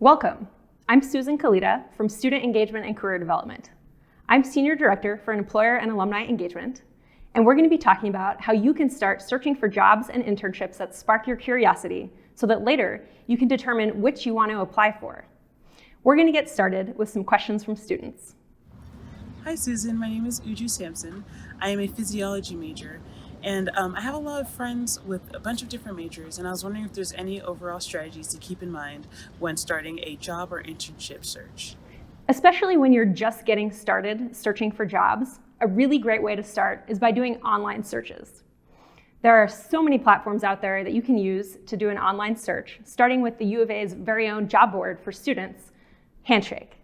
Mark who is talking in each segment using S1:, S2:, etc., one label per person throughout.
S1: Welcome. I'm Susan Kalita from Student Engagement and Career Development. I'm Senior Director for Employer and Alumni Engagement, and we're going to be talking about how you can start searching for jobs and internships that spark your curiosity so that later you can determine which you want to apply for. We're going to get started with some questions from students.
S2: Hi Susan, my name is Uju Sampson. I am a physiology major, and I have a lot of friends with a bunch of different majors, and I was wondering if there's any overall strategies to keep in mind when starting a job or internship search.
S1: Especially when you're just getting started searching for jobs, a really great way to start is by doing online searches. There are so many platforms out there that you can use to do an online search, starting with the U of A's very own job board for students, Handshake.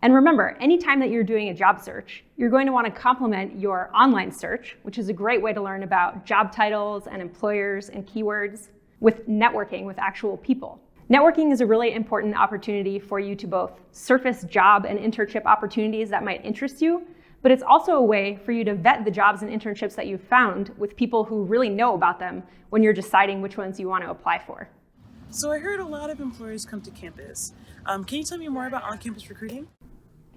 S1: And remember, anytime that you're doing a job search, you're going to want to complement your online search, which is a great way to learn about job titles and employers and keywords, with networking with actual people. Networking is a really important opportunity for you to both surface job and internship opportunities that might interest you, but it's also a way for you to vet the jobs and internships that you've found with people who really know about them when you're deciding which ones you want to apply for.
S2: So I heard a lot of employers come to campus. Can you tell me more about on-campus recruiting?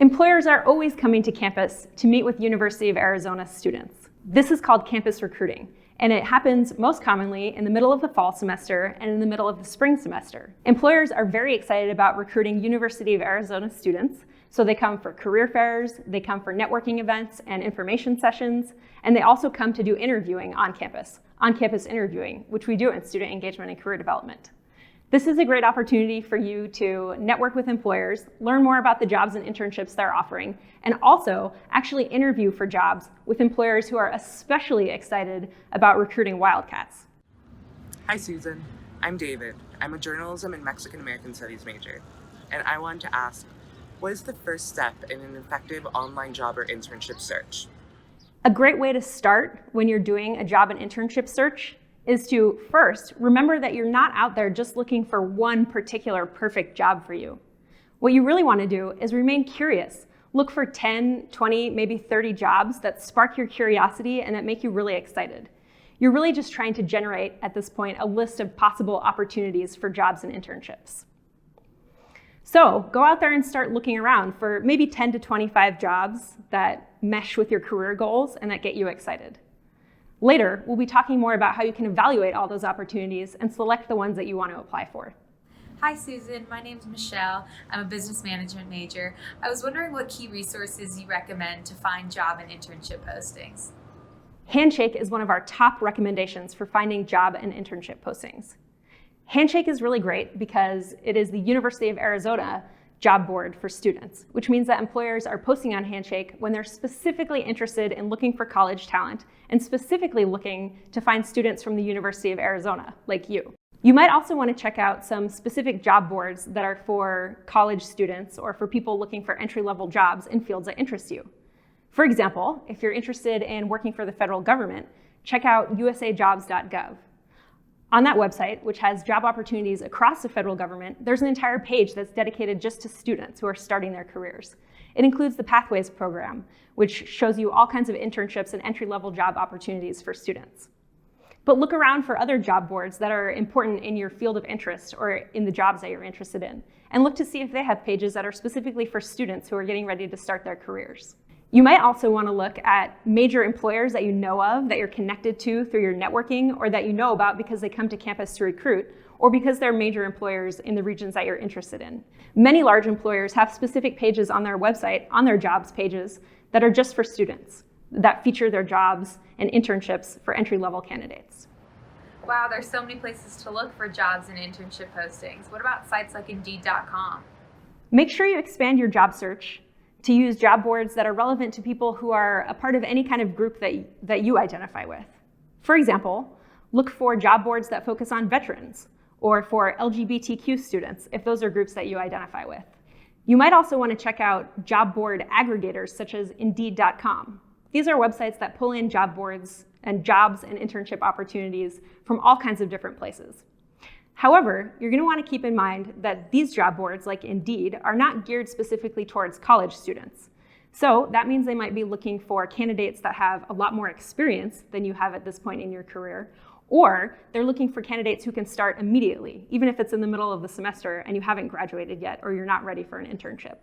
S1: Employers are always coming to campus to meet with University of Arizona students. This is called campus recruiting, and it happens most commonly in the middle of the fall semester and in the middle of the spring semester. Employers are very excited about recruiting University of Arizona students, so they come for career fairs, they come for networking events and information sessions, and they also come to do interviewing on campus interviewing, which we do in Student Engagement and Career Development. This is a great opportunity for you to network with employers, learn more about the jobs and internships they're offering, and also actually interview for jobs with employers who are especially excited about recruiting wildcats.
S3: Hi Susan, I'm David. I'm a journalism and Mexican American studies major, and I wanted to ask, what is the first step in an effective online job or internship search?
S1: A great way to start when you're doing a job and internship search is to first remember that you're not out there just looking for one particular perfect job for you. What you really want to do is remain curious. Look for 10, 20, maybe 30 jobs that spark your curiosity and that make you really excited. You're really just trying to generate, at this point, a list of possible opportunities for jobs and internships. So go out there and start looking around for maybe 10 to 25 jobs that mesh with your career goals and that get you excited. Later, we'll be talking more about how you can evaluate all those opportunities and select the ones that you want to apply for.
S4: Hi Susan, my name's Michelle. I'm a business management major. I was wondering what key resources you recommend to find job and internship postings.
S1: Handshake is one of our top recommendations for finding job and internship postings. Handshake is really great because it is the University of Arizona job board for students, which means that employers are posting on Handshake when they're specifically interested in looking for college talent and specifically looking to find students from the University of Arizona, like you. You might also want to check out some specific job boards that are for college students or for people looking for entry-level jobs in fields that interest you. For example, if you're interested in working for the federal government, check out usajobs.gov. On that website, which has job opportunities across the federal government, there's an entire page that's dedicated just to students who are starting their careers. It includes the Pathways program, which shows you all kinds of internships and entry-level job opportunities for students. But look around for other job boards that are important in your field of interest or in the jobs that you're interested in, and look to see if they have pages that are specifically for students who are getting ready to start their careers. You might also want to look at major employers that you know of, that you're connected to through your networking, or that you know about because they come to campus to recruit, or because they're major employers in the regions that you're interested in. Many large employers have specific pages on their website, on their jobs pages, that are just for students, that feature their jobs and internships for entry-level candidates.
S4: Wow, there's so many places to look for jobs and internship postings. What about sites like Indeed.com?
S1: Make sure you expand your job search to use job boards that are relevant to people who are a part of any kind of group that you identify with. For example, look for job boards that focus on veterans or for LGBTQ students, if those are groups that you identify with. You might also want to check out job board aggregators such as Indeed.com. These are websites that pull in job boards and jobs and internship opportunities from all kinds of different places. However, you're going to want to keep in mind that these job boards, like Indeed, are not geared specifically towards college students. So that means they might be looking for candidates that have a lot more experience than you have at this point in your career, Or they're looking for candidates who can start immediately, even if it's in the middle of the semester and you haven't graduated yet or you're not ready for an internship.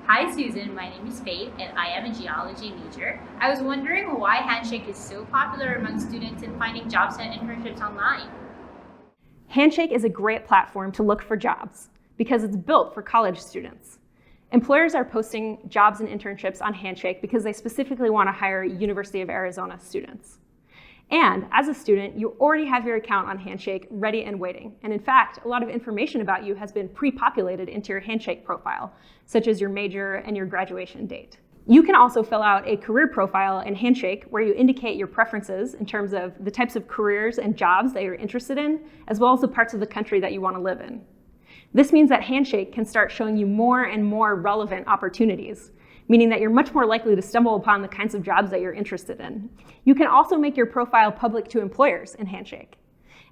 S5: Hi Susan, my name is Faith and I am a geology major. I was wondering why Handshake is so popular among students in finding jobs and internships online.
S1: Handshake is a great platform to look for jobs because it's built for college students. Employers are posting jobs and internships on Handshake because they specifically want to hire University of Arizona students. And as a student, you already have your account on Handshake ready and waiting. And in fact, a lot of information about you has been pre-populated into your Handshake profile, such as your major and your graduation date. You can also fill out a career profile in Handshake where you indicate your preferences in terms of the types of careers and jobs that you're interested in, as well as the parts of the country that you want to live in. This means that Handshake can start showing you more and more relevant opportunities, meaning that you're much more likely to stumble upon the kinds of jobs that you're interested in. You can also make your profile public to employers in Handshake.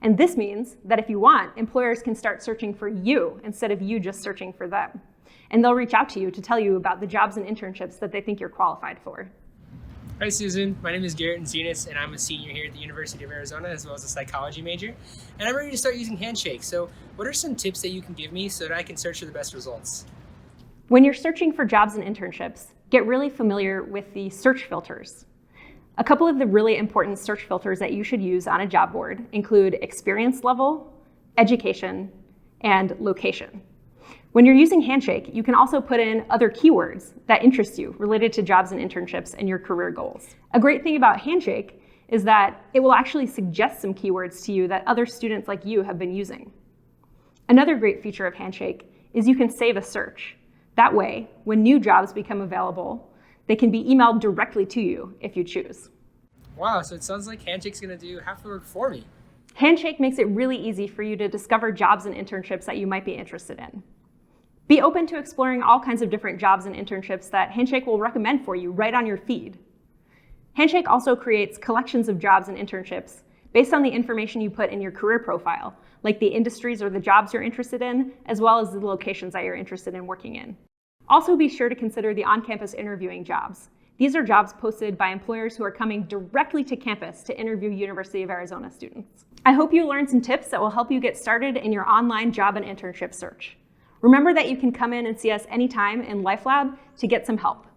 S1: And this means that if you want, employers can start searching for you instead of you just searching for them. And they'll reach out to you to tell you about the jobs and internships that they think you're qualified for.
S6: Hi Susan, my name is Garrett Encinas and I'm a senior here at the University of Arizona as well as a psychology major. And I'm ready to start using Handshake. So what are some tips that you can give me so that I can search for the best results?
S1: When you're searching for jobs and internships, get really familiar with the search filters. A couple of the really important search filters that you should use on a job board include experience level, education, and location. When you're using Handshake, you can also put in other keywords that interest you related to jobs and internships and your career goals. A great thing about Handshake is that it will actually suggest some keywords to you that other students like you have been using. Another great feature of Handshake is you can save a search. That way, when new jobs become available, they can be emailed directly to you if you choose.
S6: Wow, so it sounds like Handshake's gonna do half the work for me.
S1: Handshake makes it really easy for you to discover jobs and internships that you might be interested in. Be open to exploring all kinds of different jobs and internships that Handshake will recommend for you right on your feed. Handshake also creates collections of jobs and internships based on the information you put in your career profile, like the industries or the jobs you're interested in, as well as the locations that you're interested in working in. Also be sure to consider the on-campus interviewing jobs. These are jobs posted by employers who are coming directly to campus to interview University of Arizona students. I hope you learned some tips that will help you get started in your online job and internship search. Remember that you can come in and see us anytime in LifeLab to get some help.